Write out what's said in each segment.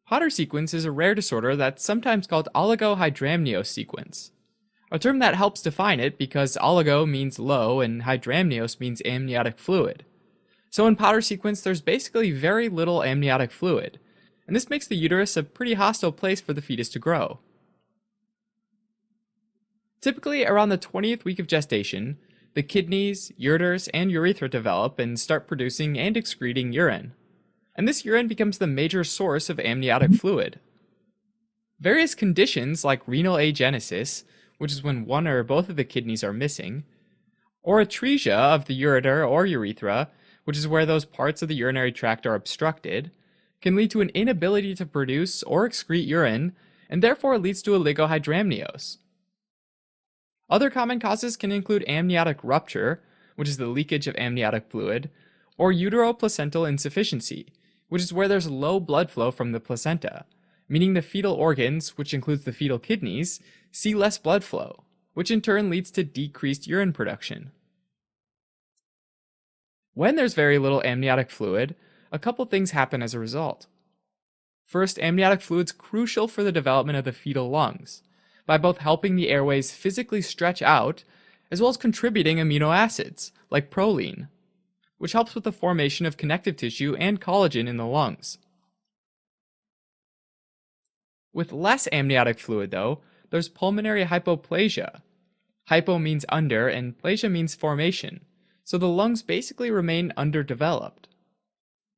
Potter sequence is a rare disorder that's sometimes called oligohydramnios sequence, a term that helps define it because oligo means low and hydramnios means amniotic fluid. So in Potter sequence, there's basically very little amniotic fluid, and this makes the uterus a pretty hostile place for the fetus to grow. Typically, around the 20th week of gestation, the kidneys, ureters, and urethra develop and start producing and excreting urine. And this urine becomes the major source of amniotic fluid. Various conditions like renal agenesis, which is when one or both of the kidneys are missing, or atresia of the ureter or urethra, which is where those parts of the urinary tract are obstructed, can lead to an inability to produce or excrete urine, and therefore leads to oligohydramnios. Other common causes can include amniotic rupture, which is the leakage of amniotic fluid, or uteroplacental insufficiency, which is where there's low blood flow from the placenta, meaning the fetal organs, which includes the fetal kidneys, see less blood flow, which in turn leads to decreased urine production. When there's very little amniotic fluid, a couple things happen as a result. First, amniotic fluid's crucial for the development of the fetal lungs, by both helping the airways physically stretch out, as well as contributing amino acids, like proline, which helps with the formation of connective tissue and collagen in the lungs. With less amniotic fluid, though, there's pulmonary hypoplasia. Hypo means under, and plasia means formation, so the lungs basically remain underdeveloped.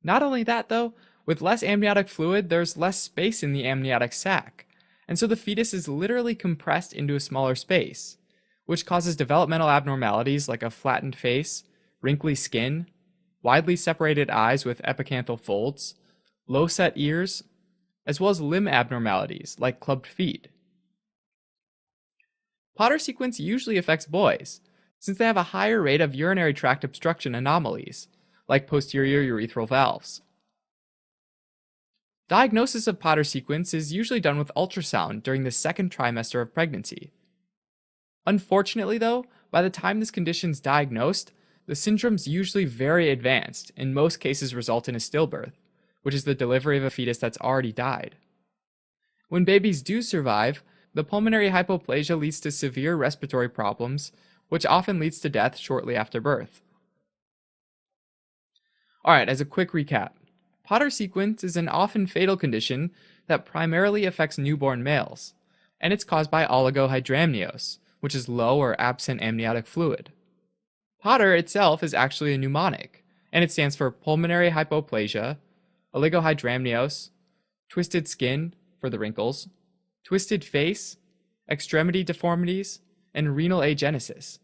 Not only that, though, with less amniotic fluid, there's less space in the amniotic sac, and so the fetus is literally compressed into a smaller space, which causes developmental abnormalities like a flattened face, wrinkly skin, widely separated eyes with epicanthal folds, low-set ears, as well as limb abnormalities like clubbed feet. Potter sequence usually affects boys, since they have a higher rate of urinary tract obstruction anomalies, like posterior urethral valves. Diagnosis of Potter sequence is usually done with ultrasound during the second trimester of pregnancy. Unfortunately, though, by the time this condition's diagnosed, the syndrome's usually very advanced, and in most cases result in a stillbirth, which is the delivery of a fetus that's already died. When babies do survive, the pulmonary hypoplasia leads to severe respiratory problems, which often leads to death shortly after birth. Alright, as a quick recap, Potter sequence is an often fatal condition that primarily affects newborn males, and it's caused by oligohydramnios, which is low or absent amniotic fluid. Potter itself is actually a mnemonic, and it stands for pulmonary hypoplasia, oligohydramnios, twisted skin for the wrinkles, twisted face, extremity deformities, and renal agenesis.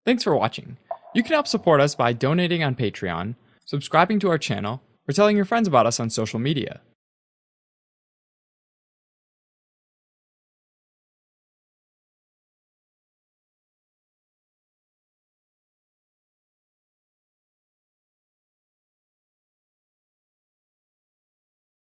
Thanks for watching. You can help support us by donating on Patreon, subscribing to our channel, or telling your friends about us on social media.